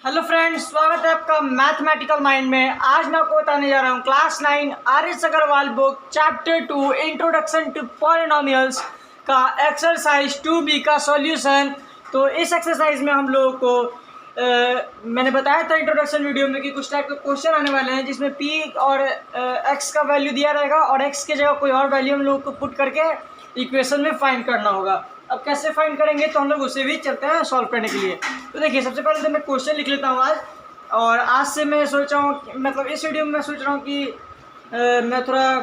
Hello friends, स्वागत है आपका मैथमेटिकल माइंड में। आज मैं आपको बताने जा रहा हूँ class 9 R S. Agarwal book chapter 2 introduction to polynomials का एक्सरसाइज 2B का सॉल्यूशन। तो इस एक्सरसाइज में हम लोगों को मैंने बताया था इंट्रोडक्शन वीडियो में कि कुछ टाइप के क्वेश्चन आने वाले हैं जिसमें p और x का वैल्यू दिया रहेगा और x की जगह कोई और वैल्यू हम लोगों को पुट करके इक्वेशन में फाइंड करना होगा। अब कैसे फाइंड करेंगे तो हम लोग उसे भी चलते हैं सॉल्व करने के लिए। तो देखिए, सबसे पहले तो मैं क्वेश्चन लिख लेता हूँ आज। और आज से मैं सोच रहा हूँ, मतलब इस वीडियो में मैं सोच रहा हूँ कि मैं थोड़ा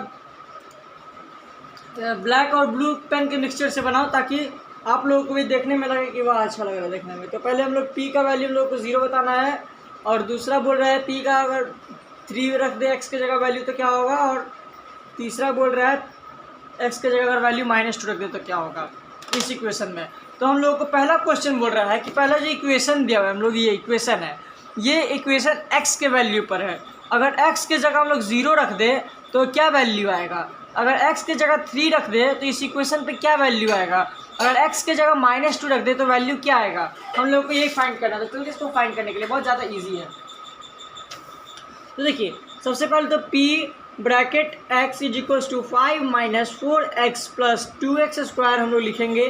ब्लैक और ब्लू पेन के मिक्सचर से बनाऊँ ताकि आप लोगों को भी देखने में लगे कि वाह अच्छा लग रहा है देखने में। तो पहले हम लोग p का वैल्यू हम लोग को 0 बताना है और दूसरा बोल रहा है p का अगर 3 रख दे x की जगह वैल्यू तो क्या होगा, और तीसरा बोल रहा है x की जगह अगर वैल्यू -2 रख दे तो क्या होगा इस इक्वेशन में। तो हम लोगों को पहला क्वेश्चन बोल रहा है कि पहला जो इक्वेशन दिया हुआ है हम लोग, ये इक्वेशन है, ये इक्वेशन x के वैल्यू पर है। अगर x की जगह हम लोग 0 रख दे तो क्या वैल्यू आएगा, अगर x की जगह 3 रख दे तो इस इक्वेशन पे क्या वैल्यू आएगा, अगर x की जगह -2 रख दे तो वैल्यू क्या आएगा। हम लोग को ये फाइंड करना था। तो इसको फाइंड करने के लिए बहुत ज़्यादा ईजी है। तो देखिए, सबसे पहले तो p bracket x is equals to 5 - 4x plus 2x² हम लोग लिखेंगे।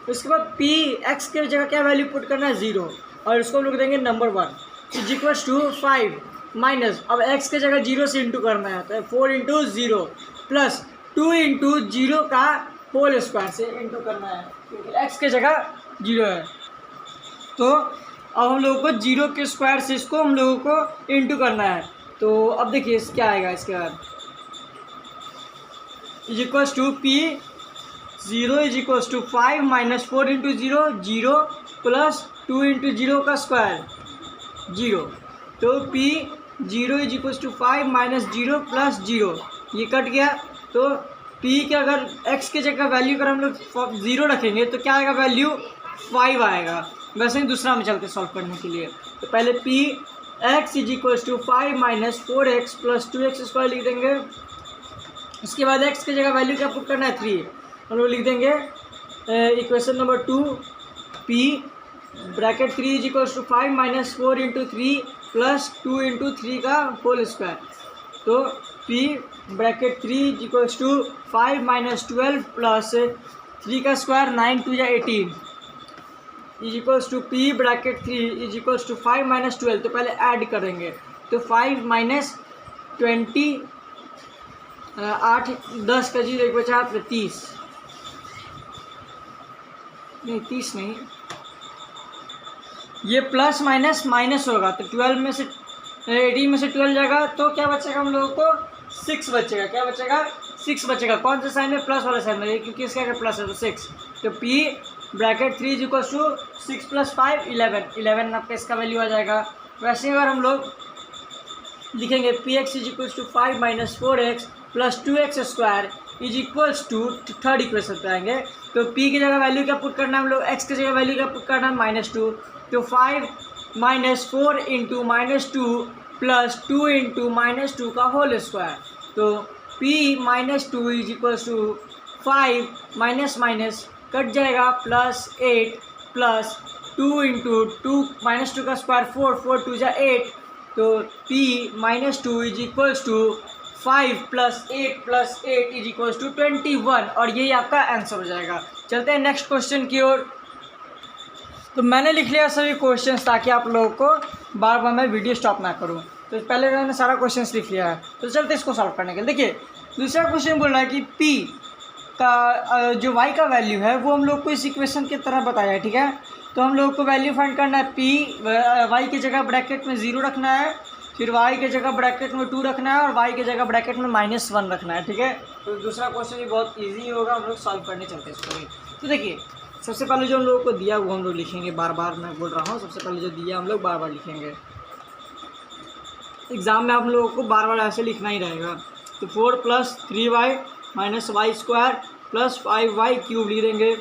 उसके बाद p x की जगह क्या वैल्यू पुट करना है 0 और इसको हम लोग देंगे number 1 is equals to 5 minus, अब x की जगह 0 से इंटू करना है तो 4 × 0 प्लस 2 × 0 का होल स्क्वायर से इंटू करना है क्योंकि x की जगह 0 है। तो अब हम लोगों को 0 के स्क्वायर से इसको हम लोगों को इंटू करना है। तो अब देखिए क्या आएगा इसके बाद, is equals to p 0 is equals to 5 - 4 × 0 0 plus 2 × 0 का स्क्वायर 0। तो p 0 is equals to 5 - 0 plus 0, ये कट गया। तो p के अगर x की जगह वैल्यू अगर हम लोग 0 रखेंगे तो क्या आएगा, वैल्यू 5 आएगा। वैसे ही दूसरा में चलते सॉल्व करने के लिए। तो पहले p x is equals to 5 - 4x plus 2x² लिख देंगे। इसके बाद x की जगह वैल्यू क्या पुट करना है 3, हम लोग लिख देंगे equation number 2 p bracket 3 is equals to 5 - 4 × 3 plus 2 × 3 का होल स्क्वायर। तो p bracket 3 is equals to 5 - 12 plus 3 का square 9 × 2 = 18 is equals to p bracket 3 is equals to 5 - 12। तो पहले ऐड करेंगे तो 5 - 20 8 10 का 0 एक बचा 30 नहीं, 30 नहीं, ये प्लस माइनस माइनस होगा तो 12 में से 18 में से 12 जाएगा तो क्या बचेगा हम लोगों को 6 बचेगा। क्या बचेगा, 6 बचेगा। कौन सा साइन में, प्लस वाला साइन में, क्योंकि इसका अगर प्लस है तो 6। तो p bracket 3 is equal to 6 + 5 11 आपका इसका वैल्यू आ जाएगा। वैसे अगर हम लोग लिखेंगे px is equals to 5 - 4x plus 2x² is equals to third equation पे आएंगे। तो p की जगह वैल्यू क्या पुट करना है हम लोग, x की जगह वैल्यू क्या पुट करना है -2। तो 5 - 4 × -2 प्लस 2 × -2 का होल स्क्वायर। तो p -2 is equals to 5 minus minus cut जाएगा प्लस 8 प्लस 2 × 2 -2 का स्क्वायर 4 4 2 = 8। तो p -2 is equals to 5 + 8 + 8 is equals to 21 और यही आपका आंसर हो जाएगा। चलते हैं नेक्स्ट क्वेश्चन की ओर। तो मैंने लिख लिया सभी क्वेश्चंस ताकि आप लोगों को बार बार मैं वीडियो स्टॉप ना करूं। तो पहले मैंने सारा क्वेश्चंस लिख लिया है। तो चलते इसको सॉल्व करने के लिए। देखिए, दूसरा क्वेश्चन बोल रहा है कि p का जो y का वैल्यू है वो हम लोग को इस इक्वेशन की तरह बताया है, ठीक है। तो हम लोग को वैल्यू फाइंड करना है p y की जगह ब्रैकेट में 0 रखना है, फिर y की जगह ब्रैकेट में 2 रखना है और y की जगह ब्रैकेट में -1 रखना है, ठीक है। तो दूसरा क्वेश्चन भी बहुत ईजी होगा, हम लोग सॉल्व करने चलते हैं इसको भी। तो देखिए, सबसे पहले जो हम लोगों को दिया वो हम लोग लिखेंगे, बार बार मैं बोल रहा हूँ, सबसे पहले जो दिया हम लोग बार बार लिखेंगे। एग्ज़ाम में आप लोगों को बार बार ऐसे लिखना ही रहेगा। तो 4 + 3y - y² प्लस 5y³ लिख देंगे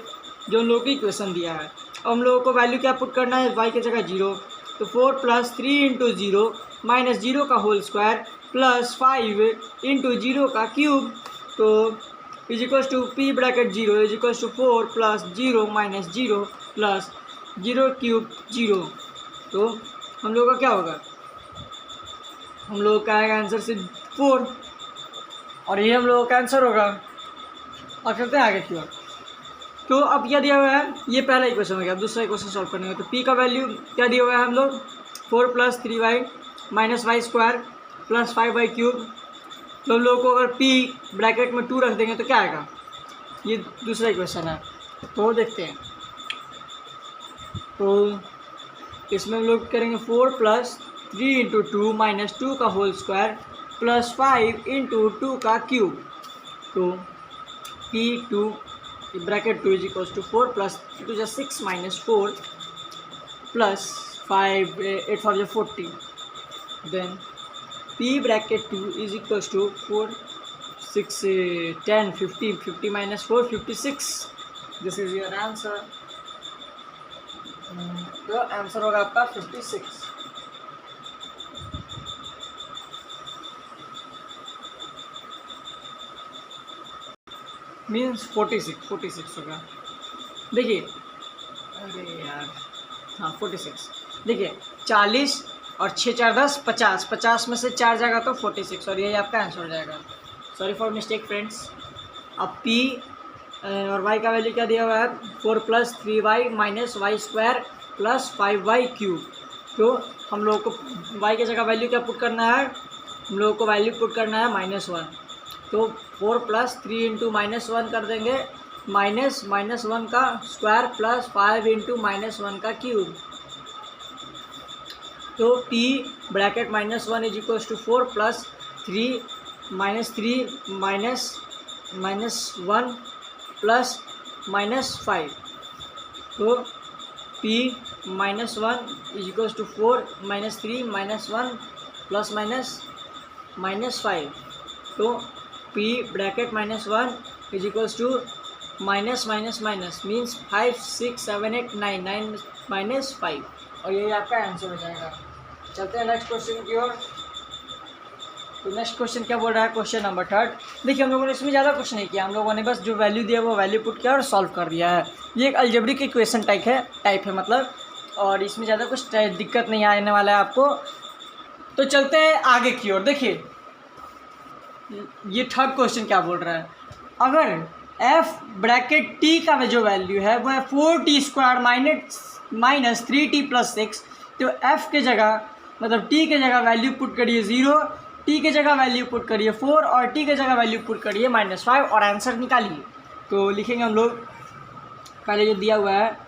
जो हम लोगों को इक्वेशन दिया है। अब हम लोगों को वैल्यू क्या पुट करना है, y की जगह 0। तो 4 + 3 × 0 -0 का होल स्क्वायर प्लस 5 × 0 का क्यूब। तो is equals to p bracket 0 is equals to 4 + 0 - 0 plus 0³ 0। तो हम लोगों का क्या होगा, हम लोगों का आएगा आंसर से 4 और ये हम लोगों का आंसर होगा। और करते हैं आगे की ओर। तो अब क्या दिया हुआ है, ये पहला इक्वेशन हो गया। अब दूसरा इक्वेशन सॉल्व करने का, तो पी का वैल्यू क्या दिया हुआ है हम लोग 4 + 3y - y² + 5y³। तो हम लोग को अगर p ब्रैकेट में 2 रख देंगे तो क्या आएगा, ये दूसरा इक्वेशन है। तो देखते हैं, तो इसमें हम लोग करेंगे 4 + 3 × 2 - 2 का होल स्क्वायर + 5 × 2 का क्यूब। तो P2 bracket 2 = 4 + 2 = 6 - 4 + 5 8 4 = 40। Then P bracket 2 = 4 6 10 50 50 - 4 56। This is your answer. तो आंसर होगा आपका 56। मीन्स 46 होगा। देखिए, अरे यार, हाँ 46। देखिए 40 और 6 4 10 50, 50 में से 4 जाएगा तो 46 और यही आपका आंसर हो जाएगा। Sorry for mistake friends. अब P और Y का वैल्यू क्या दिया हुआ है, 4 + 3y - y² + 5y³। तो हम लोगों को y की जगह वैल्यू क्या पुट करना है, हम लोगों को वैल्यू पुट करना है -1। तो 4 + 3 × -1 कर देंगे, -1 का स्क्वायर + 5 × -1 का क्यूब। तो P ब्रैकेट -1 = 4 + 3 -3 -1 + -5। तो P -1 = 4 -3 -1 + -5। तो P ब्रैकेट -1 = मीन्स 5 6 7 8 9 9 - 5 और यही आपका आंसर हो जाएगा। चलते हैं नेक्स्ट क्वेश्चन की ओर। तो नेक्स्ट क्वेश्चन क्या बोल रहा है, क्वेश्चन नंबर 3। देखिए हम लोगों ने इसमें ज़्यादा कुछ नहीं किया, हम लोगों ने बस जो वैल्यू दिया वो वैल्यू पुट किया और सॉल्व कर दिया है। ये एक अलजेब्रिक इक्वेशन टाइप है मतलब, और इसमें ज़्यादा कुछ दिक्कत नहीं आने वाला है आपको। तो चलते हैं आगे की ओर। देखिए ये थर्ड क्वेश्चन क्या बोल रहा है, अगर f ब्रैकेट t का जो वैल्यू है वो है 4t² - 3t + 6। तो f के जगह मतलब t के जगह वैल्यू पुट करिए 0, t के जगह वैल्यू पुट करिए 4 और t के जगह वैल्यू पुट करिए -5 और आंसर निकालिए। तो लिखेंगे हम लोग, पहले जो दिया हुआ है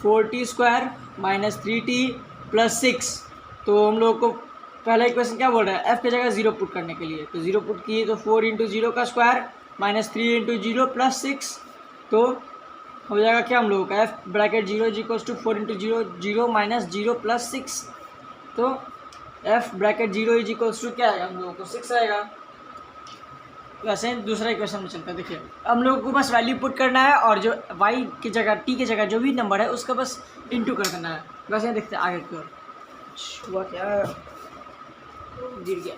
4t² - 3t + 6। तो हम लोग को पहला इक्वेशन क्या बोल रहा है, f के जगह 0 पुट करने के लिए। तो 0 पुट किए तो 4 × 0 का स्क्वायर -3 × 0 + 6। तो हो जाएगा क्या हम लोगों का, f ब्रैकेट 0 = 4 × 0 0 - 0 + 6। तो f ब्रैकेट 0 = क्या आएगा, हम लोगों को 6 आएगा। वैसे दूसरा इक्वेशन में चलता है। देखिए हम लोगों को बस वैल्यू पुट करना है और जो y की जगह t की जगह जो भी नंबर है उसका बस इंटू कर देना है। वैसे देखते हैं आगे की ओर। हुआ क्या, गिर गया।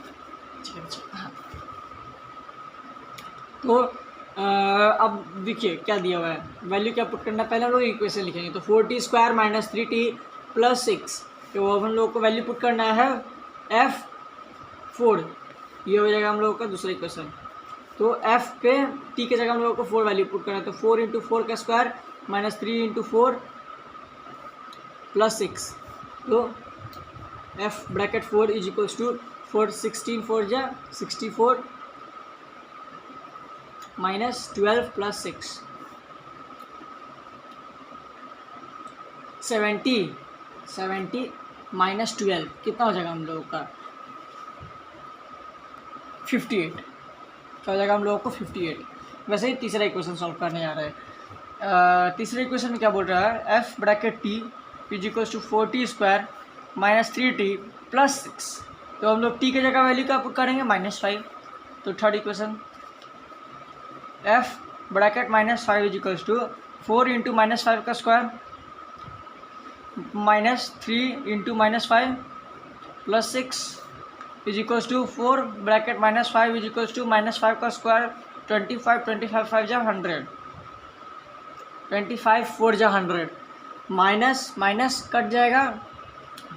हाँ। तो अब देखिए क्या दिया हुआ है, वैल्यू क्या पुट करना है, पहले हम लोग इक्वेशन लिखेंगे। तो 4t² - 3t + 6। तो हम लोग को वैल्यू पुट करना है f4, ये हो जाएगा हम लोगों का दूसरा इक्वेशन। तो f पे t के जगह हम लोगों को 4 वैल्यू पुट करना है। तो 4 × 4 का स्क्वायर -3 × 4 + 6। तो f ब्रैकेट 4 = 4 16 4 जा 64 -12 + 6 70 70 -12 कितना हो जाएगा हम लोगों का 58। क्या हो जाएगा हम लोगों को 58। वैसे ही तीसरा इक्वेशन सॉल्व करने जा रहे हैं। तीसरे इक्वेशन में क्या बोल रहा है, f bracket t = 4t² - 3t + 6। तो हम लोग t की जगह वैल्यू क्या पुट करेंगे -5। तो थर्ड इक्वेशन f ब्रैकेट -5 = 4 × -5 का स्क्वायर -3 × -5 + 6 = 4 ब्रैकेट -5 = -5 का स्क्वायर 25 25 5 जा 100 25 4 जा 100 माइनस माइनस कट जाएगा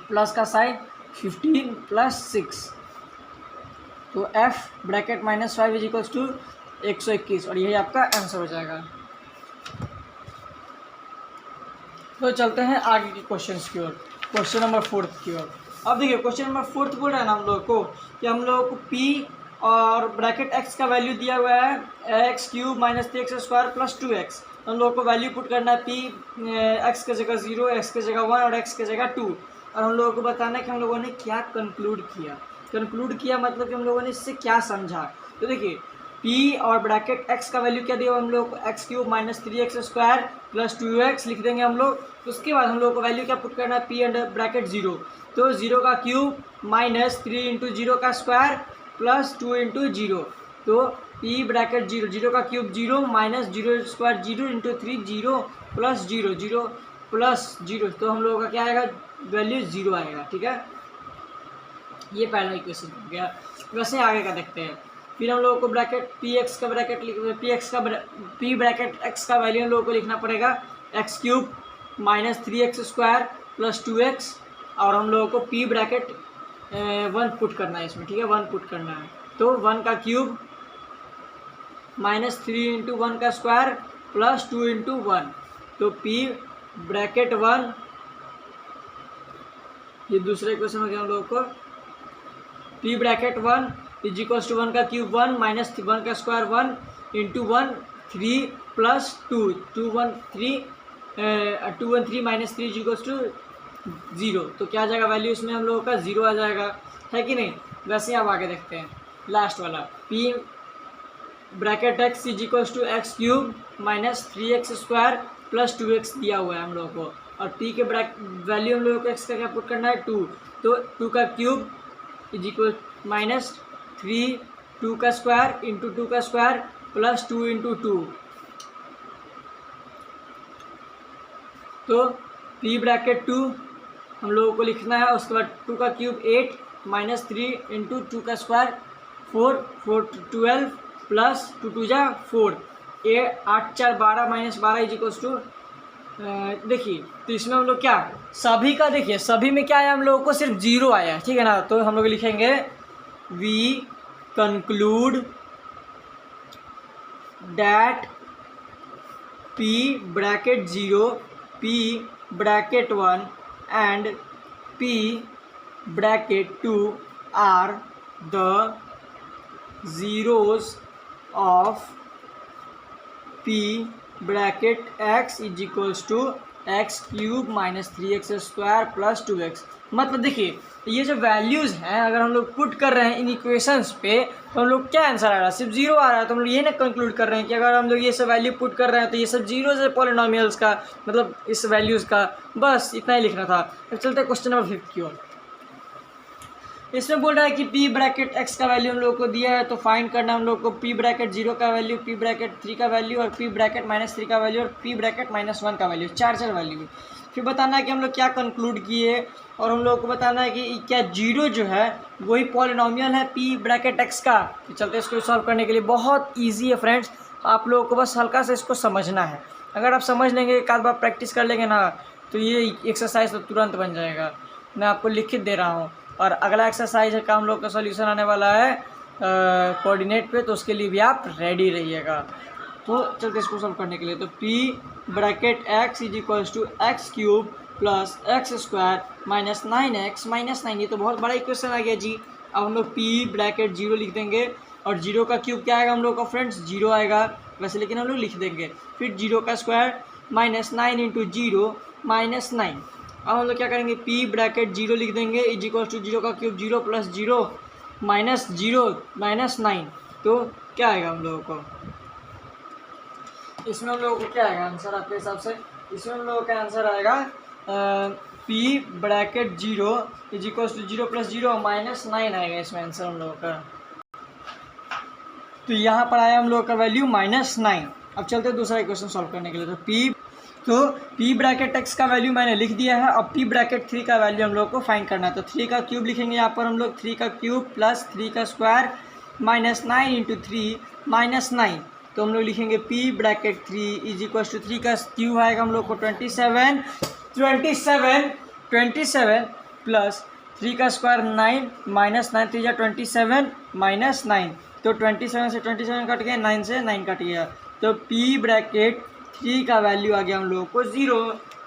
प्लस का साइन 15 प्लस 6, तो f bracket -5 is equals to 121 और यही आपका आंसर हो जाएगा। तो चलते हैं आगे के क्वेश्चंस की ओर, क्वेश्चन नंबर 4 की ओर। अब देखिए क्वेश्चन नंबर 4 बोल रहा है ना हम लोग को कि हम लोग को p और ब्रैकेट x का वैल्यू दिया हुआ है x³ - 3x² + 2x। हम लोग को वैल्यू पुट करना है p x की जगह 0, x की जगह 1 और x की जगह 2, और हम लोगों को बताना है कि हम लोगों ने क्या कंक्लूड किया मतलब कि हम लोगों ने इससे क्या समझा। तो देखिए p और ब्रैकेट x का वैल्यू क्या दिया हम लोग को x³ - 3x² + 2x लिख देंगे हम लोग। उसके बाद हम लोग को वैल्यू क्या पुट करना है p अंडर ब्रैकेट 0, तो 0 का क्यूब माइनस 3 × 0 का स्क्वायर प्लस 2 × 0, तो p ब्रैकेट 0, 0 का cube 0 minus 0 square 0 × 3 0 plus 0 0 plus 0, तो हम लोगों का क्या आएगा वैल्यू 0 आएगा। ठीक है, ये पहला इक्वेशन हो गया। वैसे आगे का देखते हैं। फिर हम लोगों को ब्रैकेट p ब्रैकेट x का वैल्यू हम लोगों को लिखना पड़ेगा x³ - 3x² + 2x, और हम लोगों को p ब्रैकेट 1 पुट करना है इसमें। ठीक है, 1 पुट करना है, तो 1 का क्यूब -3 × 1 का स्क्वायर प्लस 2 × 1, तो p ब्रैकेट 1, ये दूसरा इक्वेशन हो गया हम लोगों को p bracket 1 is equals to 1 का क्यूब 1 माइनस 1 का square 1 × 1 3 plus 2 2 1 3 minus 3 is equals to 0, तो क्या आ जाएगा वैल्यू इसमें हम लोगों का 0 आ जाएगा, है कि नहीं। वैसे अब आगे देखते हैं लास्ट वाला, p bracket x is equals to x³ - 3x² + 2x दिया हुआ है हम लोगों को, और p के वैल्यू हम लोगों को x का क्या पुट करना है 2, तो 2 का क्यूब इज इक्वल -3 2 का स्क्वायर × 2 का स्क्वायर प्लस 2 × 2, तो p ब्रैकेट 2 हम लोगों को लिखना है। उसके बाद 2 का क्यूब 8 - 3 × 2 का स्क्वायर 4 4 12 प्लस 2 2 जा 4 8 4 12 - 12 इज इक्वल्स टू, देखिए तो इसमें हम लोग क्या सभी का, देखिए सभी में क्या आया हम लोगों को सिर्फ 0 आया, ठीक है ना। तो हम लोग लिखेंगे we conclude that p bracket 0, p bracket 1 and p bracket 2 are the zeros of p bracket x is equals to x³ - 3x² + 2x। मतलब देखिए ये जो वैल्यूज़ हैं अगर हम लोग पुट कर रहे हैं इन इक्वेशंस पे तो हम लोग क्या आंसर आ रहा है, सिर्फ 0 आ रहा है। तो हम लोग ये ना कंक्लूड कर रहे हैं कि अगर हम लोग ये सब वैल्यू पुट कर रहे हैं तो ये सब 0 है पॉलिनोमियल्स का, मतलब इस वैल्यूज़ का, बस इतना ही लिखना था। अब चलते हैं क्वेश्चन नंबर 5 की ओर। इसमें बोल रहा है कि p ब्रैकेट x का वैल्यू हम लोग को दिया है, तो फाइंड करना है हम लोग को p ब्रैकेट 0 का वैल्यू, p ब्रैकेट 3 का वैल्यू और p ब्रैकेट -3 का वैल्यू और p ब्रैकेट -1 का वैल्यू, चार वैल्यू। फिर बताना है कि हम लोग क्या कंक्लूड किए, और हम लोग को बताना है कि क्या 0 जो है वही पॉलिनोमियल है p ब्रैकेट x का। तो चलते इसको सॉल्व करने के लिए, बहुत ईजी है फ्रेंड्स, आप लोगों को बस हल्का से इसको समझना है। अगर आप समझ लेंगे, एक आध बार प्रैक्टिस कर लेंगे ना, तो ये एक्सरसाइज तो तुरंत बन जाएगा। मैं आपको लिखित दे रहा हूँ। और अगला एक्सरसाइज है का हम लोग का सॉल्यूशन आने वाला है कोऑर्डिनेट पे, तो उसके लिए भी आप रेडी रहिएगा। तो चलते इसको सॉल्व करने के लिए, तो p bracket x is equals to x³ + x² - 9x - 9, ये तो बहुत बड़ा इक्वेशन आ गया जी। अब हम लोग p ब्रैकेट 0 लिख देंगे, और 0 का क्यूब क्या आएगा हम लोग का फ्रेंड्स 0 आएगा वैसे, लेकिन हम लोग लिख देंगे। फिर 0 का स्क्वायर -9 × 0 -9। अब हम लोग क्या करेंगे p ब्रैकेट 0 लिख देंगे इज इक्वल टू 0 का क्यूब 0 + 0 -0 -9, तो क्या आएगा हम लोगों को इसमें, हम लोगों को क्या आएगा आंसर आपके हिसाब से। इसमें हम लोगों का आंसर आएगा p bracket 0 is equal to 0 + 0 -9 आएगा इसमें आंसर हम लोगों का। तो यहाँ पर आया हम लोगों का वैल्यू -9। अब चलते हैं दूसरा इक्वेशन सॉल्व करने के लिए। तो p ब्रैकेट x का वैल्यू मैंने लिख दिया है। अब p ब्रैकेट 3 का वैल्यू हम लोग को फाइंड करना है। तो 3 का क्यूब लिखेंगे यहाँ पर हम लोग, 3 का क्यूब प्लस 3 का स्क्वायर -9 × 3 -9, तो हम लोग लिखेंगे p bracket 3 is equal to 3 का क्यूब आएगा हम लोग को 27 प्लस 3 का स्क्वायर 9 माइनस 9 3 27 माइनस 9, तो 27 से 27 कट गया, 9 से 9 कट गया, तो पी ब्रैकेट 3 का वैल्यू आ गया हम लोगों को 0,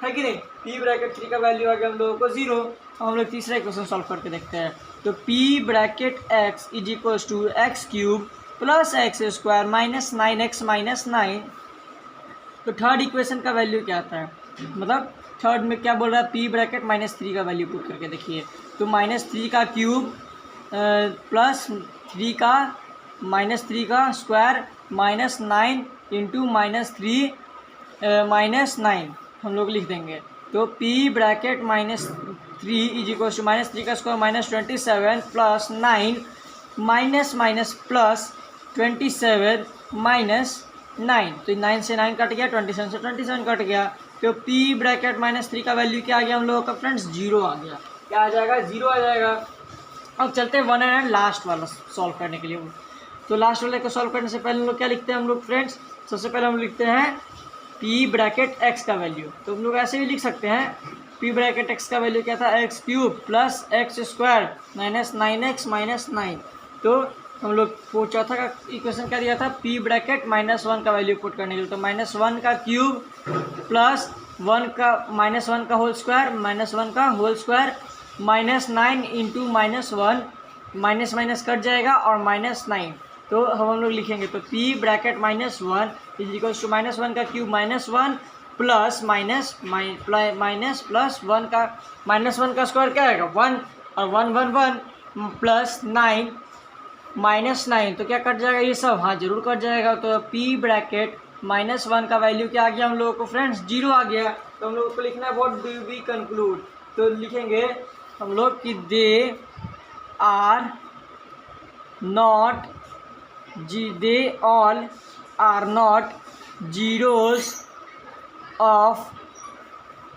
है कि नहीं। पी ब्रैकेट 3 का वैल्यू आ गया हम लोगों को 0। हम लोग तीसरा क्वेश्चन सॉल्व करके देखते हैं। तो P bracket x is equal to x cube plus x square minus 9x minus 9। तो थर्ड इक्वेशन का वैल्यू क्या आता है, मतलब थर्ड में क्या बोल रहा है, पी ब्रैकेट -3 का वैल्यू पुट करके देखिए। तो -3 का क्यूब प्लस 3 का -3 का स्क्वायर माइनस 9 इंटू -3 -9 हम लोग लिख देंगे। तो P bracket -3 is equal to -3 का square -27 plus 9 minus minus plus 27 minus 9, तो 9 से 9 कट गया, 27 से 27 कट गया, तो पी ब्रैकेट -3 का वैल्यू क्या आ गया हम लोगों का फ्रेंड्स, 0 आ गया। क्या आ जाएगा, 0 आ जाएगा। अब चलते हैं वन एंड लास्ट वाला सॉल्व करने के लिए। तो लास्ट वाले को सॉल्व करने से पहले हम लोग क्या लिखते हैं हम लोग फ्रेंड्स, सबसे पहले हम लिखते हैं पी ब्रैकेट x का वैल्यू। तो हम लोग ऐसे भी लिख सकते हैं, पी ब्रैकेट x का वैल्यू क्या था, x cube plus x square minus 9x minus 9। तो हम लोग को चौथा का इक्वेशन क्या दिया था, पी ब्रैकेट -1 का वैल्यू पुट करने के लिए। तो -1 का क्यूब प्लस 1 का -1 का होल स्क्वायर माइनस 1 का whole square minus 9 into -1, minus minus cut जाएगा और -9। तो हम लोग लिखेंगे, तो P bracket -1 is equals to -1 का क्यूब -1 प्लस माइनस प्लस 1 का -1 का स्क्वायर क्या आएगा 1 और 1 1 1 प्लस 9 -9, तो क्या कट जाएगा ये सब, हाँ जरूर कट जाएगा। तो पी ब्रैकेट -1 का वैल्यू क्या आ गया हम लोगों को फ्रेंड्स, 0 आ गया। तो हम लोगों को लिखना है व्हाट डू वी कंक्लूड। तो लिखेंगे हम लोग कि they all are not zeros of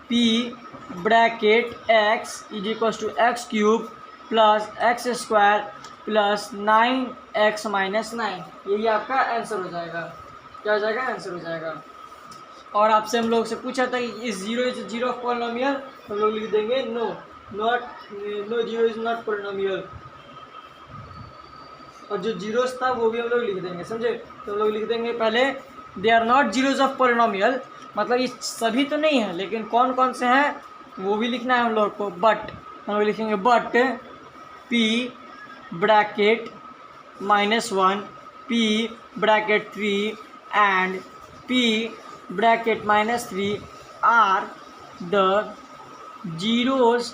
P bracket x is equal to x cube plus x square plus 9x minus 9। यही आपका आंसर हो जाएगा। क्या हो जाएगा, आंसर हो जाएगा। और आपसे हम लोग से पूछा था कि इस zero is zero of polynomial, हम लोग लिख देंगे no zero is not polynomial. और जो जीरोस था वो भी हम लोग लिख देंगे, समझे। तो हम लोग लिख देंगे पहले they are not zeros of polynomial, मतलब ये सभी तो नहीं है लेकिन कौन कौन से हैं वो भी लिखना है हम लोग को। बट हम लोग लिखेंगे but P bracket -1 P bracket 3 and P bracket -3 are the zeros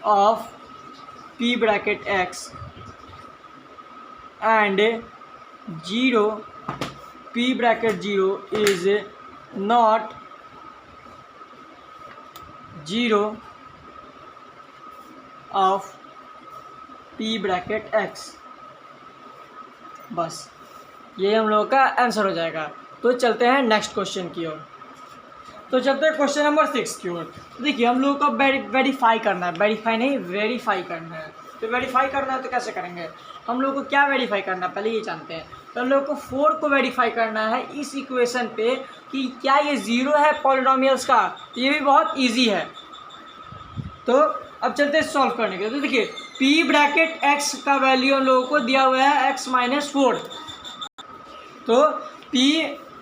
of P bracket x and 0 p bracket 0 is not 0 of p bracket x। बस ये हम लोगों का आंसर हो जाएगा। तो चलते हैं नेक्स्ट क्वेश्चन की ओर। तो चलते हैं क्वेश्चन नंबर 6 की ओर। देखिए हम लोगों को वेरीफाई करना है, वेरीफाई नहीं वेरीफाई करना है। तो वेरीफाई करना है तो कैसे करेंगे, हम लोग को क्या वेरीफाई करना है पहले ये जानते हैं। तो हम लोग को 4 को वेरीफाई करना है इस इक्वेशन पे कि क्या ये 0 है पॉलिनोमियल्स का। ये भी बहुत इजी है। तो अब चलते हैं सॉल्व करने के। तो देखिए पी ब्रैकेट x का वैल्यू हम लोगों को दिया हुआ है x - 4। तो P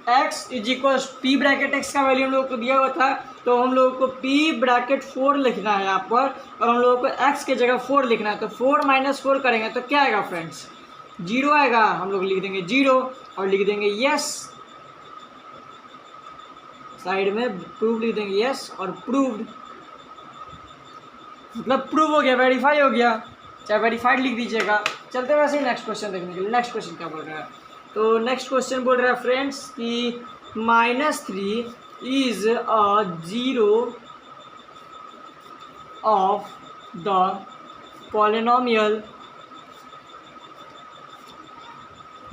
x is equal P bracket x का वैल्यू हम लोगों को दिया हुआ था, तो हम लोगों को पी ब्रैकेट 4 लिखना है यहाँ पर और हम लोगों को x के जगह 4 लिखना है। तो 4 - 4 करेंगे तो क्या आएगा फ्रेंड्स, 0 आएगा। हम लोग लिख देंगे 0 और लिख देंगे यस, साइड में प्रूव लिख देंगे यस और प्रूव्ड, मतलब प्रूव हो गया, वेरीफाई हो गया, चाहे वेरीफाइड लिख दीजिएगा। चलते हैं वैसे ही नेक्स्ट क्वेश्चन देखने के लिए। नेक्स्ट क्वेश्चन क्या बोल रहा है, तो नेक्स्ट क्वेश्चन बोल रहा है फ्रेंड्स कि -3 is a zero of the polynomial,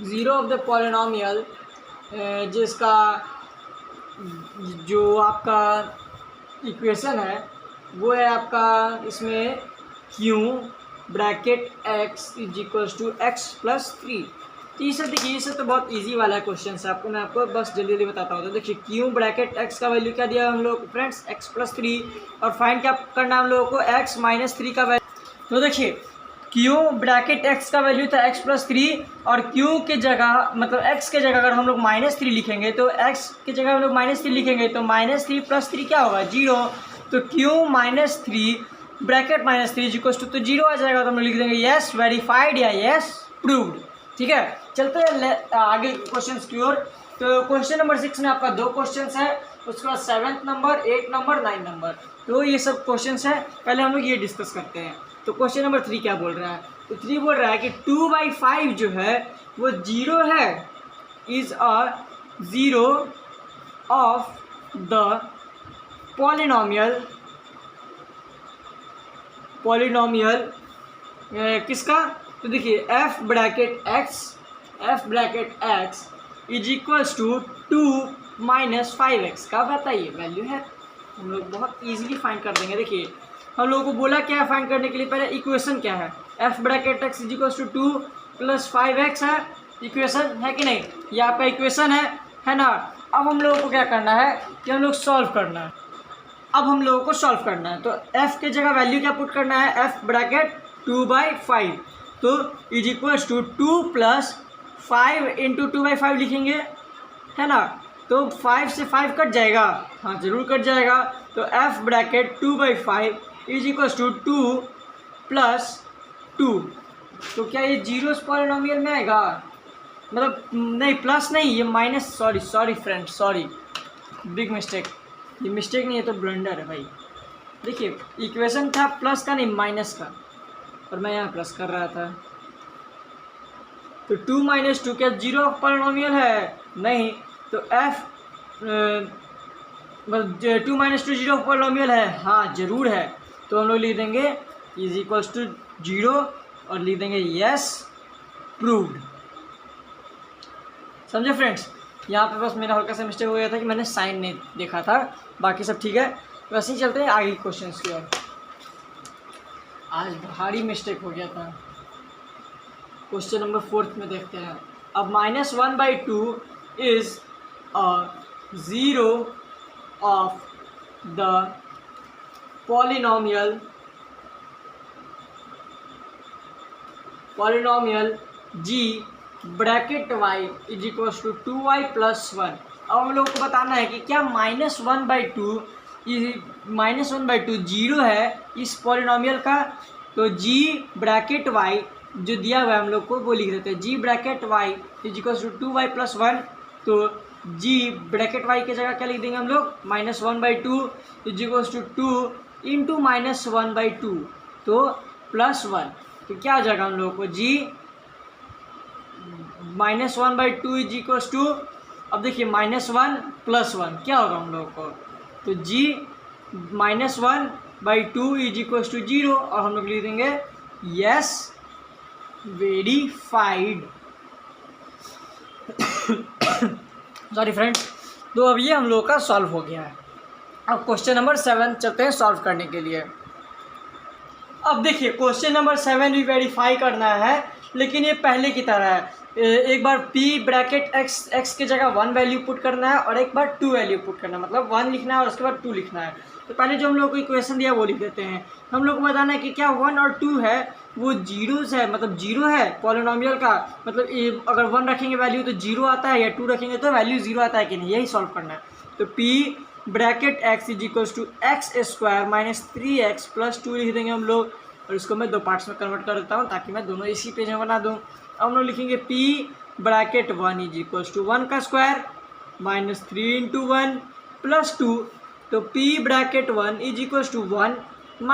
zero of the polynomial जिसका जो आपका इक्वेशन है वो है आपका इसमें q bracket x is equals to x + 3। ये सब देखिए, ये सब तो बहुत इजी वाला क्वेश्चन है, मैं आपको बस जल्दी जल्दी बताता हूँ। तो देखिए क्यू ब्रैकेट एक्स का वैल्यू क्या दिया हम लोग को फ्रेंड्स, x+3, और फाइंड क्या करना है हम लोगों को, x-3 का वैल्यू। तो देखिए क्यू ब्रैकेट एक्स का वैल्यू था x+3, और क्यू के जगह मतलब x के जगह अगर हम लोग -3 लिखेंगे तो x के जगह हम लोग -3 लिखेंगे तो -3 + 3 क्या होगा, 0। तो क्यू -3 ब्रैकेट -3 तो 0 आ जाएगा। तो हम लोग लिख देंगे येस वेरीफाइड या येस प्रूव्ड। ठीक है, चलते हैं आगे क्वेश्चन की ओर। तो क्वेश्चन नंबर 6 में आपका 2 क्वेश्चन है, उसके बाद 7th नंबर, 8 नंबर, 9 नंबर। तो ये सब क्वेश्चन है, पहले हम लोग ये डिस्कस करते हैं। तो क्वेश्चन नंबर 3 क्या बोल रहा है, तो 3 बोल रहा है कि 2/5 जो है वो 0 है, is a 0 of the polynomial किसका, तो देखिए f bracket x is equals to 2 - 5x का बताइए वैल्यू है। हम लोग बहुत इजीली फाइंड कर देंगे। देखिए हम लोगों को बोला क्या है फाइंड करने के लिए, पहले इक्वेशन क्या है, f bracket x is equals to 2 + 5x है, इक्वेशन है कि नहीं, यहाँ पे इक्वेशन है ना। अब हम लोगों को क्या करना है कि हम लोग सॉल्व करना है। अब हम लोगों को सॉल्व करना है, तो f के जगह वैल्यू क्या पुट करना है, f ब्रैकेट 2/5, तो इज इक्वल्स टू 2 + 5 × 2/5 लिखेंगे, है ना। तो 5 से 5 कट जाएगा, हाँ जरूर कट जाएगा। तो f bracket 2/5 is equals to 2 + 2। तो क्या ये जीरोस पॉलिनोमियल में आएगा, मतलब नहीं प्लस नहीं, ये minus, sorry friend, sorry big mistake, ये मिस्टेक नहीं है तो ब्लंडर है भाई। देखिए इक्वेशन था प्लस का नहीं माइनस का, और मैं यहाँ प्लस कर रहा था। तो 2 - 2 क्या 0 पॉलिनोमियल है, नहीं। तो f 2 - 2 0 पॉलिनोमियल है, हाँ जरूर है। तो हम लोग लिख देंगे इज इक्वल्स टू 0 और लिख देंगे यस प्रूव्ड। समझे फ्रेंड्स, यहाँ पे बस मेरा हल्का सा मिस्टेक हो गया था कि मैंने साइन नहीं देखा था, बाकी सब ठीक है। वैसे ही चलते हैं आगे क्वेश्चन की ओर। आज भारी मिस्टेक हो गया था। क्वेश्चन नंबर 4 में देखते हैं। अब -1/2 is a 0 of the polynomial g bracket y is equals to 2y + 1। अब हम लोग को बताना है कि क्या -1/2 0 है इस पॉलिनोमियल का। तो g ब्रैकेट y जो दिया हुआ है हम लोग को वो लिख देते हैं, g bracket y is equals to 2y + 1। तो g ब्रैकेट y की जगह क्या लिख देंगे हम लोग, -1/2 इज इक्वल्स टू 2 × -1/2, तो +1। तो क्या हो जाएगा हम लोग को, g -1/2 इज इक्वल्स टू, अब देखिए -1 + 1 क्या होगा हम लोग को, तो g -1/2 इज इक्वल्स टू 0, और हम लोग लिख देंगे यस वेरीफाइड। Sorry friends. तो अब ये हम लोग का सॉल्व हो गया है। अब क्वेश्चन नंबर 7 चलते हैं सॉल्व करने के लिए। अब देखिए क्वेश्चन नंबर 7 भी वेरीफाई करना है, लेकिन ये पहले की तरह है। एक बार p ब्रैकेट x के जगह 1 वैल्यू पुट करना है और एक बार 2 वैल्यू पुट करना है, मतलब 1 लिखना है और उसके बाद 2 लिखना है। तो पहले जो हम लोग को इक्वेशन दिया वो लिख देते हैं। हम लोग को बताना है कि क्या 1 और 2 है वो जीरोस है, मतलब 0 है पॉलिनोमियल का, मतलब अगर 1 रखेंगे वैल्यू तो 0 आता है, या 2 रखेंगे तो वैल्यू 0 आता है कि नहीं, यही सॉल्व करना है। तो p bracket x is equals to x² - 3x + 2 लिख देंगे हम लोग, और इसको मैं 2 पार्ट्स में कन्वर्ट कर देता हूँ ताकि मैं दोनों इसी पेज में बना दूँ। अब हम लोग लिखेंगे p bracket 1 is equals to 1 का स्क्वायर -3 × 1 + 2। तो p bracket 1 is equals to 1 -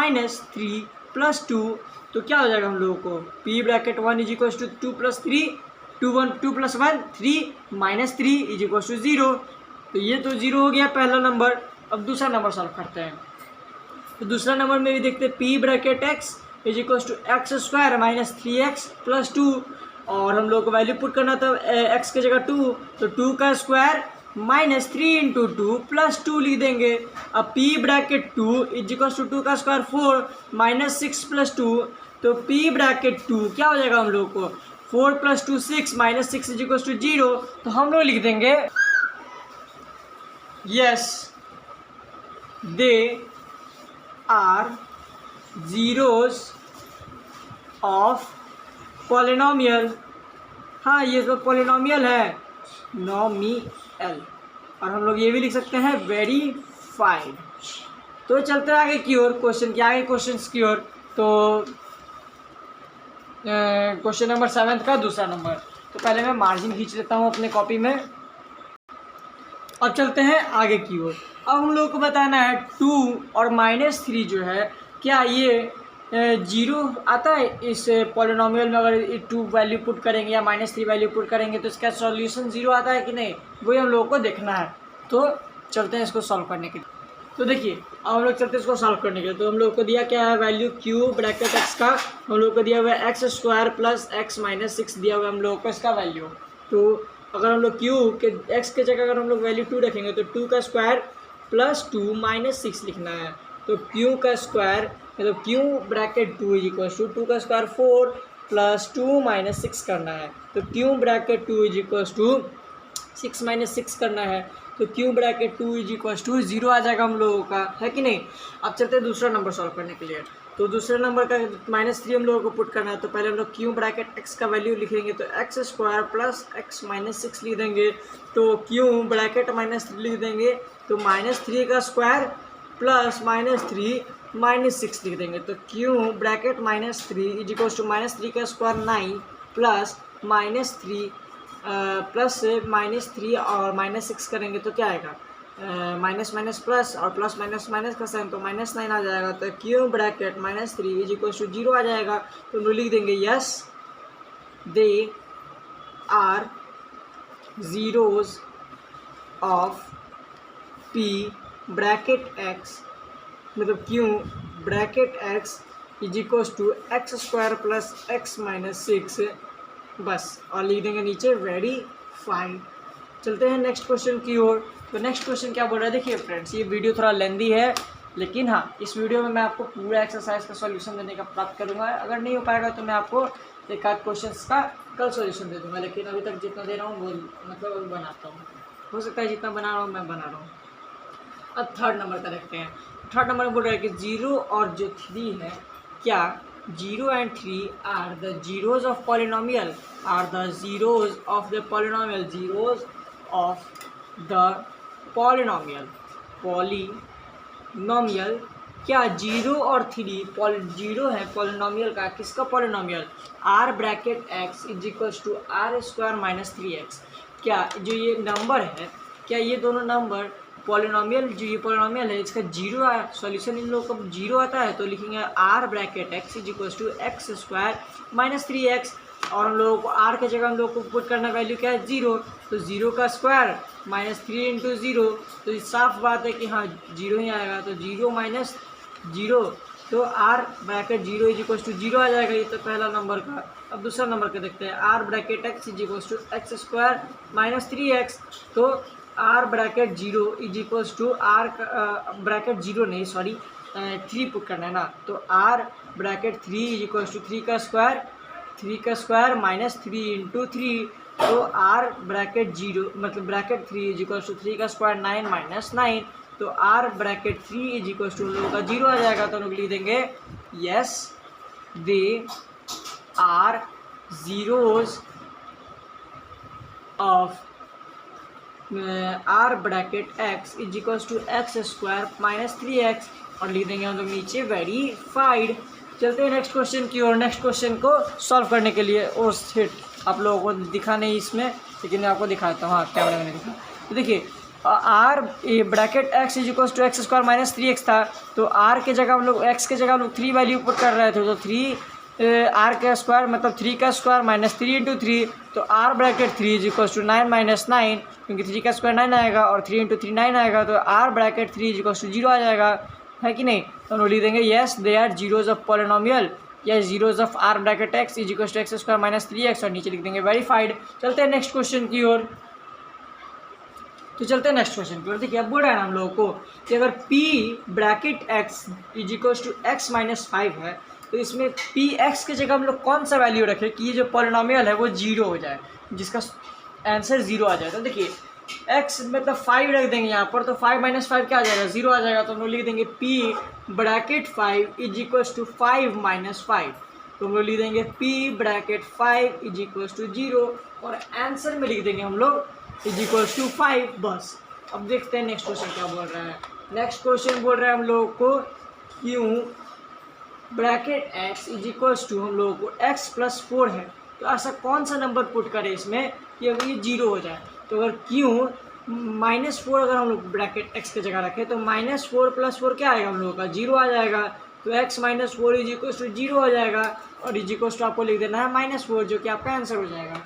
3 + 2। तो क्या हो जाएगा हम लोगों को, p bracket 1 is equals to 2 + 3 2 + 1 3 -3 is equals to 0। तो ये तो 0 हो गया पहला नंबर। अब दूसरा नंबर सॉल्व करते हैं। तो दूसरा नंबर में भी देखते हैं p bracket x is equals to x² - 3x + 2, और हम लोग को वैल्यू पुट करना था x की जगह 2, तो 2 का स्क्वायर -3 × 2 + 2 लिख देंगे। अब p bracket 2 is equals to 2 का स्क्वायर 4 -6 + 2, तो p ब्रैकेट 2 क्या हो जाएगा हम लोग को 4 + 2 6 -6 = 0, तो हम लोग लिख देंगे yes they are zeros of polynomial. हाँ, ये तो पॉलिनोमियल है, नॉमियल। और हम लोग ये भी लिख सकते हैं वेरीफाइड। तो चलते हैं आगे की ओर, क्वेश्चन के आगे क्वेश्चंस की ओर। तो क्वेश्चन नंबर 7 का दूसरा नंबर। तो पहले मैं मार्जिन खींच लेता हूँ अपने कॉपी में। अब चलते हैं आगे की ओर। अब हम लोग को बताना है 2 और -3 जो है, क्या ये 0 आता है इस पॉलिनोमियल में? अगर 2 वैल्यू पुट करेंगे या -3 वैल्यू पुट करेंगे तो इसका सॉल्यूशन 0 आता है कि नहीं, वही हम लोगों को देखना है। तो चलते हैं इसको सॉल्व करने के लिए। तो देखिए, अब हम लोग चलते हैं इसको सॉल्व करने के लिए। तो हम लोग को दिया क्या है, वैल्यू क्यूब ब्रैकेट एक्स का हम लोग को दिया हुआ है x² + x - 6 दिया हुआ है हम लोग को इसका वैल्यू। तो अगर हम लोग क्यूब के x के जगह अगर हम लोग वैल्यू 2 रखेंगे तो 2 का स्क्वायर + 2 - 6 लिखना है। तो क्यू का स्क्वायर मतलब क्यू ब्रैकेट 2 = 2 का स्क्वायर 4 + 2 - 6 करना है। तो क्यू ब्रैकेट 2 = 6 - 6 करना है। तो क्यू ब्रैकेट 2 = 0 आ जाएगा हम लोगों का, है कि नहीं। अब चलते हैं दूसरा नंबर सॉल्व करने के लिए। तो दूसरे नंबर का -3 हम लोगों को पुट करना है। तो पहले हम लोग क्यू ब्रैकेट x का वैल्यू लिखेंगे, तो x² + x - 6 लिख देंगे। तो क्यू ब्रैकेट -3 लिख देंगे, तो -3 का स्क्वायर + -3 - 6 लिख देंगे। तो क्यू ब्रैकेट -3 = -3 का स्क्वायर 9 प्लस -3 प्लस -3 और -6 करेंगे तो क्या आएगा, माइनस माइनस प्लस और प्लस माइनस माइनस का साइन, तो -9 आ जाएगा। तो क्यू ब्रैकेट -3 = 0 आ जाएगा। तो हम लोग लिख देंगे yes they are zeros of P bracket X, मतलब Q bracket X = x² + x - 6, बस। और लिख देंगे नीचे वेरीफाइड। चलते हैं नेक्स्ट क्वेश्चन की ओर। तो नेक्स्ट क्वेश्चन क्या बोल रहा है, देखिए फ्रेंड्स, ये वीडियो थोड़ा लेंदी है, लेकिन हाँ, इस वीडियो में मैं आपको पूरा एक्सरसाइज का सॉल्यूशन देने का प्राप्त करूँगा। अगर नहीं हो पाएगा तो मैं आपको एक आध क्वेश्चन का कल सॉल्यूशन दे दूँगा, लेकिन अभी तक जितना दे रहा हूँ वो मतलब अभी बनाता हूँ। हो सकता है जितना बना रहा हूँ मैं बना रहा हूँ। अब थर्ड नंबर का देखते हैं। थर्ड नंबर में बोल रहा है कि 0 और जो 3 है, क्या 0 and 3 are the zeros of polynomial, are the zeros of the polynomial, zeros of the polynomial, polynomial, क्या 0 और 3 0 है पॉलिनोमियल का, किसका polynomial, r bracket x = r² - 3x। क्या जो ये नंबर है, क्या ये दोनों नंबर पॉलिनोमियल, जो ये पॉलिनोमियल है इसका 0 आया, सॉल्यूशन इन लोगों का 0 आता है, तो लिखेंगे r bracket x = x² - 3x। और हम लोगों को r के जगह हम लोग को पुट करना वैल्यू क्या है, 0। तो 0 का स्क्वायर -3 × 0, तो साफ बात है कि हाँ 0 ही आएगा। तो 0 - 0, तो r ब्रैकेट 0 = 0 आ जाएगा। ये तो पहला नंबर का। अब दूसरा नंबर का देखते हैं, r bracket x = x² - 3x। तो r ब्रैकेट 0 = r ब्रैकेट 0 नहीं सॉरी 3 पुट करना है ना। तो r ब्रैकेट 3 = 3 का स्क्वायर -3 × 3। तो r ब्रैकेट 0 मतलब ब्रैकेट 3 = 3 का स्क्वायर 9 - 9। तो r ब्रैकेट 3 = हम लोगों का 0 आ जाएगा। तो हम लोग लिख देंगे yes they are zeros of r bracket x = x² - 3x। और लिख देंगे हम लोग नीचे वेरीफाइड। चलते हैं नेक्स्ट क्वेश्चन की ओर। नेक्स्ट क्वेश्चन को सॉल्व करने के लिए, और सेट आप लोगों को दिखा नहीं इसमें, लेकिन मैं आपको दिखाता हूँ, हाँ कैमरा में दिखा। तो देखिए r bracket x = x² - 3x था। तो r के जगह हम लोग x के जगह हम लोग 3 वैल्यू पुट कर रहे थे। तो 3 r का स्क्वायर मतलब 3 का स्क्वायर -3 × 3। तो r ब्रैकेट 3 = 9 - 9, क्योंकि 3 का स्क्वायर 9 आएगा और 3 × 3 9 आएगा। तो r ब्रैकेट 3 = 0 आ जाएगा, है कि नहीं। तो हम लिख देंगे yes they are zeros of polynomial, या zeros of r bracket x = x² - 3x। और नीचे लिख देंगे वेरीफाइड। चलते हैं नेक्स्ट क्वेश्चन की ओर। तो चलते हैं नेक्स्ट क्वेश्चन की ओर। देखिए अब बोल रहा है ना हम लोगों को कि अगर p ब्रैकेट x = x - 5 है, तो इसमें पी एक्स की जगह हम लोग कौन सा वैल्यू रखें कि ये जो पॉलिनोमियल है वो जीरो हो जाए, जिसका आंसर जीरो आ जाए। तो देखिए x मतलब 5 रख देंगे यहाँ पर, तो 5 माइनस 5 क्या आ जाएगा, जीरो आ जाएगा। तो हम लोग लिख देंगे p bracket 5 is equals to 5 minus 5। तो हम लोग लिख देंगे p bracket 5 is equals to zero, और आंसर में लिख देंगे हम लोग इज इक्वल्स टू 5 बस। अब देखते हैं नेक्स्ट क्वेश्चन क्या बोल रहा है। नेक्स्ट क्वेश्चन बोल रहा है हम लोग को क्यों bracket x is equals to हम लोगों को x प्लस 4 है, तो ऐसा कौन सा नंबर पुट करें इसमें कि अगर ये जीरो हो जाए। तो अगर क्यों -4 अगर हम लोग ब्रैकेट x की जगह रखें तो -4 प्लस 4 क्या आएगा हम लोगों का, जीरो आ जाएगा। तो x minus 4 is equals to zero हो जाएगा, और इज इक्वल्स टू आपको लिख देना है -4, जो कि आपका आंसर हो जाएगा।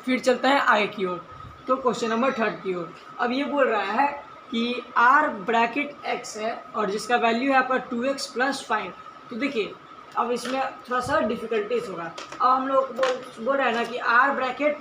फिर चलता है आगे की ओर, तो क्वेश्चन नंबर 3 की ओर। अब ये बोल रहा है कि r ब्रैकेट x है और जिसका वैल्यू है आपका 2x प्लस 5। तो देखिए अब इसमें थोड़ा सा डिफिकल्टीज होगा। अब हम लोग बोल रहे हैं ना कि r ब्रैकेट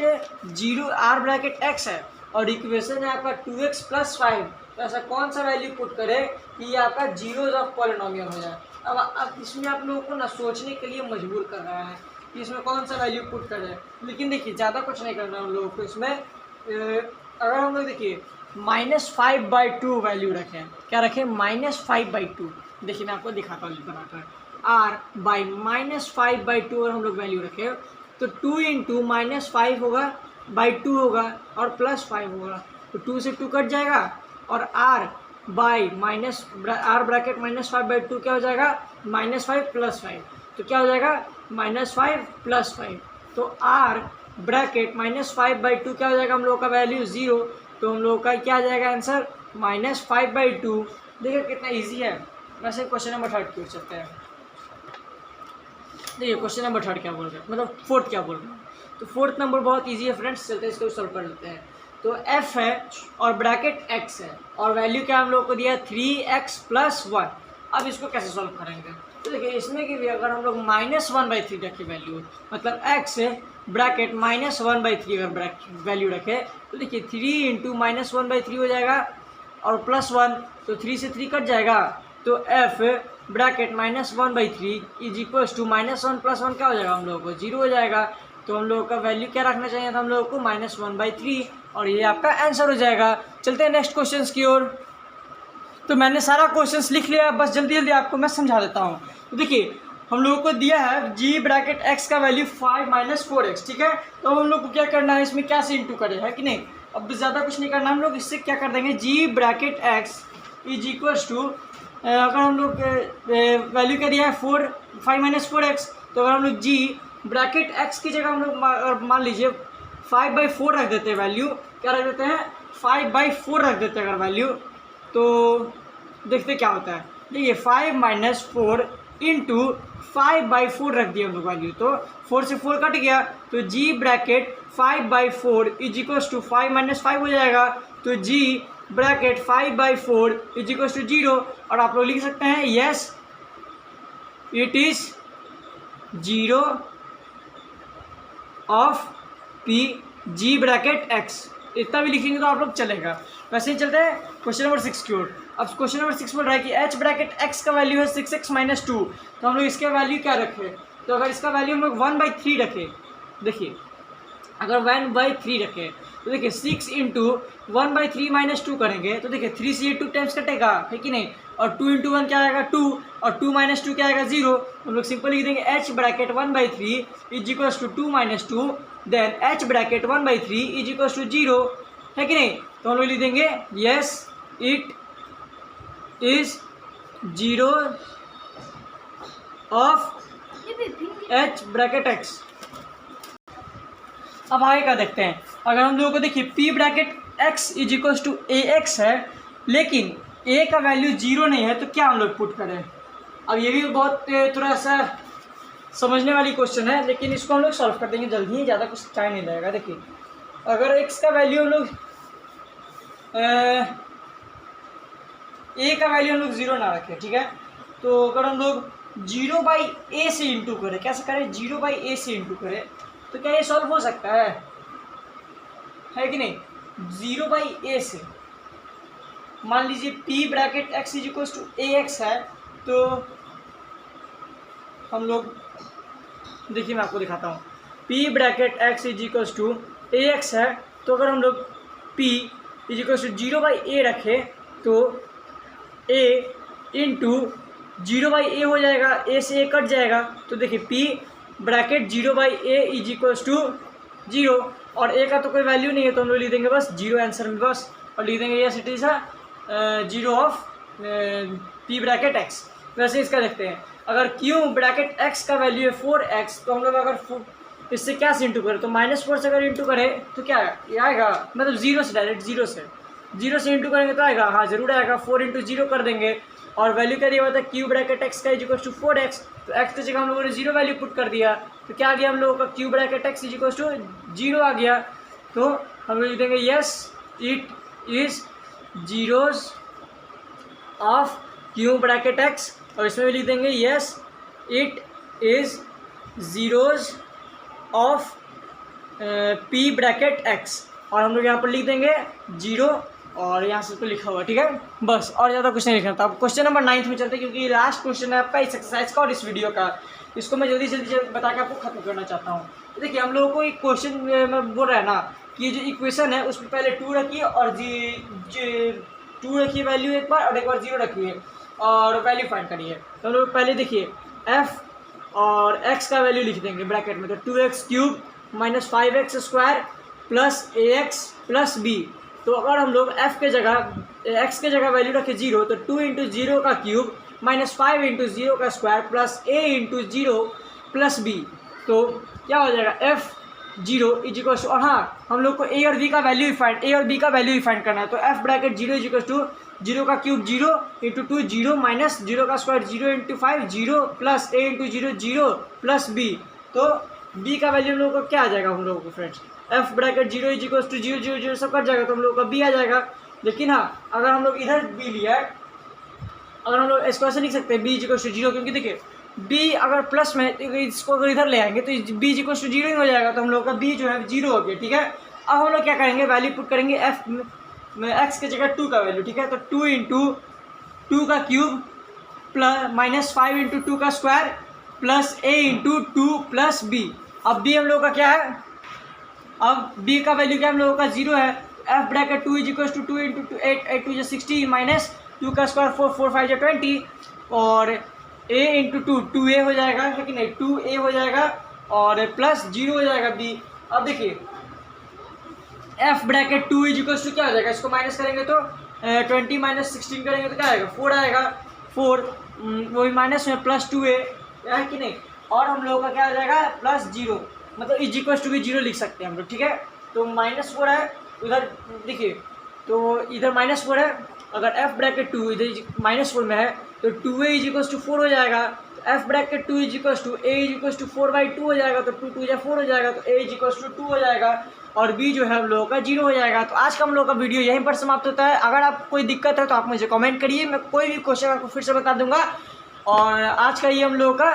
x है और इक्वेशन है आपका 2x प्लस 5, तो ऐसा कौन सा वैल्यू पुट करे कि ये आपका जीरोज ऑफ पॉलिनोमियल हो जाए। अब इसमें आप लोगों को ना सोचने के लिए मजबूर कर रहा है कि इसमें कौन सा वैल्यू पुट करे। लेकिन देखिए ज़्यादा कुछ नहीं करना हम लोगों को इसमें। अगर हम लोग देखिए -5/2 वैल्यू रखें, क्या रखें, -5/2। देखिए मैं आपको दिखाता हूँ बनाकर, r बाई -5/2 और हम लोग वैल्यू रखें तो 2 इंटू -5 होगा बाई 2 होगा और प्लस 5 होगा, तो 2 से 2 कट जाएगा, और r ब्रैकेट -5/2 क्या हो जाएगा, -5 प्लस 5। तो क्या हो जाएगा, -5 प्लस 5। तो r ब्रैकेट -5/2 क्या हो जाएगा हम लोगों का वैल्यू 0। तो हम लोगों का क्या आ जाएगा आंसर, -5/2। देखिए कितना इजी है। वैसे क्वेश्चन नंबर 3 की ओर चलते हैं। देखिए क्वेश्चन नंबर 3 क्या बोल रहे हैं, मतलब 4th क्या बोल रहे हैं। तो 4th नंबर बहुत इजी है फ्रेंड्स, चलते हैं इसको सॉल्व कर लेते हैं। तो f है और ब्रैकेट x है और वैल्यू क्या हम लोग को दिया है 3x प्लस 1। अब इसको कैसे सॉल्व करेंगे, तो देखिए इसमें कि भी अगर हम लोग -1/3 रखें वैल्यू, मतलब x ब्रैकेट -1/3 अगर वैल्यू रखे, तो देखिए 3 इंटू -1/3 हो जाएगा और प्लस 1, तो 3 से 3 कट जाएगा। तो f bracket -1/3 is equals to -1 plus 1 क्या हो जाएगा हम लोगों को, 0 हो जाएगा। तो हम लोगों का वैल्यू क्या रखना चाहिए था हम लोगों को, -1/3, और ये आपका आंसर हो जाएगा। चलते हैं नेक्स्ट क्वेश्चंस की ओर। तो मैंने सारा क्वेश्चंस लिख लिया, बस जल्दी जल्दी आपको मैं समझा देता हूँ। तो देखिए हम लोगों को दिया है g ब्रैकेट x का वैल्यू 5 माइनस 4x, ठीक है। तो हम लोग को क्या करना है, इसमें क्या से इंटू करें, है कि नहीं। अब ज़्यादा कुछ नहीं करना, हम लोग इससे क्या कर देंगे, g bracket x is equals to, अगर हम लोग वैल्यू क्या दिया है 5 माइनस 4x, तो अगर हम लोग g ब्रैकेट x की जगह हम लोग मान लीजिए 5/4 रख देते हैं वैल्यू, क्या रख देते हैं 5/4 रख देते हैं अगर वैल्यू, तो देखते क्या होता है। देखिए 5 माइनस 4 इंटू 5/4 रख दिया हम लोग वैल्यू, तो 4 से 4 कट गया, तो g bracket 5/4 is equals to 5 minus 5 हो जाएगा। तो g bracket 5/4 is equals to 0, और आप लोग लिख सकते हैं yes it is 0 of p g bracket x। इतना भी लिखेंगे तो आप लोग चलेगा। वैसे ही चलते हैं क्वेश्चन नंबर 6 की ओर। अब क्वेश्चन नंबर 6 बोल रहा है कि h ब्रैकेट x का वैल्यू है 6x माइनस 2, तो हम लोग इसका वैल्यू क्या रखें, तो अगर इसका वैल्यू हम लोग 1/3 रखें, देखिए अगर 1/3 रखें तो देखिए 6 इंटू 1/3 माइनस 2 करेंगे, तो देखिए 3 से 2 टाइम्स कटेगा, है कि नहीं, और 2 इंटू 1 क्या आएगा 2, और 2 माइनस 2 क्या आएगा 0। हम लोग सिंपल लिख देंगे h bracket 1/3 is equals to 2 minus 2, then h bracket 1/3 is equals to 0, है कि नहीं। तो हम लोग लिख देंगे yes it is 0 of h bracket x। अब आगे का देखते हैं। अगर हम लोगों को देखिए p bracket x is equals to ax है, लेकिन a का वैल्यू 0 नहीं है, तो क्या हम लोग पुट करें। अब ये भी बहुत थोड़ा सा समझने वाली क्वेश्चन है, लेकिन इसको हम लोग सॉल्व कर देंगे जल्दी ही, ज़्यादा कुछ टाइम नहीं लगेगा। देखिए अगर x का वैल्यू हम लोग a का वैल्यू हम लोग 0 ना रखें, ठीक है, तो अगर हम लोग 0/a से इंटू करें, कैसे करें, 0/a से इंटू करें, तो क्या ये सॉल्व हो सकता है कि नहीं। 0/a से मान लीजिए p bracket x is equals to ax है, तो हम लोग देखिए मैं आपको दिखाता हूँ, P bracket X is equals to A X है, तो अगर हम लोग P is equals to 0/a रखें तो a इंटू 0/a हो जाएगा, a से a कट जाएगा, तो देखिए p bracket 0/a is equals to 0, और a का तो कोई वैल्यू नहीं है तो हम लोग लिख देंगे बस 0 आंसर में बस, और लिख देंगे yes it is 0 of p bracket x। वैसे इसका देखते हैं, अगर q ब्रैकेट x का वैल्यू है 4x, तो हम लोग अगर इससे क्या से इंटू करें, तो -4 से अगर इंटू करें तो क्या आएगा, मतलब 0 से डायरेक्ट 0 से इंटू करेंगे तो आएगा, हाँ जरूर आएगा, 4 × 0 कर देंगे, और वैल्यू क्या दिया हुआ था q ब्रैकेट x का इज इक्वल टू 4x, तो x की जगह हम लोगों ने 0 वैल्यू पुट कर दिया, तो क्या आ गया हम लोगों का q bracket x is equal to 0 आ गया, तो हम लोग लिख देंगे yes it is zeros of q bracket x, और इसमें भी लिख देंगे yes it is zeros of p bracket x, और हम लोग यहाँ पर लिख देंगे 0, और यहाँ से तो लिखा हुआ, ठीक है बस, और ज़्यादा कुछ नहीं लिखना था। अब क्वेश्चन नंबर 9 में चलते हैं, क्योंकि लास्ट क्वेश्चन है आपका इस एक्सरसाइज का और इस वीडियो का, इसको मैं जल्दी बता के आपको खत्म करना चाहता हूँ। तो देखिए हम लोगों को एक क्वेश्चन में बोल रहा है ना कि ये जो इक्वेशन है उसमें पहले 2 रखिए और 2 रखिए वैल्यू एक बार, और एक बार 0 रखिए और वैल्यू फाइंड करिए। तो हम लोग पहले देखिए f और x का वैल्यू लिख देंगे ब्रैकेट में, तो 2x³ - 5x² plus ax plus b, तो अगर हम लोग f के जगह x के जगह वैल्यू रखें 0, तो 2 × 0 का क्यूब -5 × 0 का square plus a × 0 plus b, तो क्या हो जाएगा f0 इज इक्वल टू, और हाँ हम लोग को a और b का वैल्यू ही फाइंड करना है, तो f bracket 0 is equal to 0 का क्यूब 0 × 2 0 माइनस 0 का square 0 × 5 0 plus a × 0 0 plus b, तो b का वैल्यू हम लोगों को क्या आ जाएगा हम लोगों को friends, f bracket 0 is equal to 0 0 0 सब कट जाएगा, तो हम लोग का b आ जाएगा। लेकिन हाँ अगर हम लोग इधर b लिया है, अगर हम लोग इसको ऐसे लिख सकते हैं b इज इक्वल टू 0, क्योंकि देखिए b अगर प्लस में इसको अगर इधर ले आएंगे तो b इज इक्वल टू 0 ही हो जाएगा, तो हम लोग का b जो है 0 हो गया, ठीक है। अब हम लोग क्या करेंगे, वैल्यू पुट करेंगे f में x के जगह 2 का वैल्यू, ठीक है, तो 2 × 2 का क्यूब प्लस -5 × 2 का square plus a × 2 plus b। अब b हम लोगों का क्या है, अब b का वैल्यू क्या हम लोगों का 0 है, f bracket 2 is equal to 2 × 2 8 2 16 minus 2 का स्क्वायर 4 4 5 20, और a × 2 2a हो जाएगा, है कि नहीं 2a हो जाएगा, और प्लस 0 हो जाएगा b। अब देखिए f bracket 2 is equal to क्या हो जाएगा, इसको माइनस करेंगे तो 20 - 16 करेंगे तो क्या आएगा 4 आएगा, 4 वही माइनस में प्लस 2a है कि नहीं, और हम लोगों का क्या आ जाएगा प्लस 0, मतलब इज इक्वल टू भी 0 लिख सकते हैं हम लोग, ठीक है। तो -4 है उधर, देखिए तो इधर -4 है, अगर f ब्रैकेट 2 इधर -4 में है तो 2a इज इक्वल टू 4 हो जाएगा, तो f bracket 2 is equal to a is equal to 4/2 हो जाएगा, तो 2 2 4 हो जाएगा, तो a इज इक्वल टू 2 हो जाएगा, और b जो है हम लोगों का 0 हो जाएगा। तो आज का हम लोग का वीडियो यहीं पर समाप्त होता है। अगर आपको कोई दिक्कत है तो आप मुझे कमेंट करिए, मैं कोई भी क्वेश्चन आपको फिर से बता दूंगा। और आज का ये हम लोगों का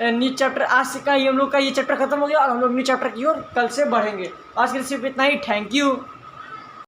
न्यू चैप्टर, आज का ये हम लोग का ये चैप्टर खत्म हो गया, और हम लोग न्यू चैप्टर की ओर कल से बढ़ेंगे। आज के लिए सिर्फ इतना ही, थैंक यू।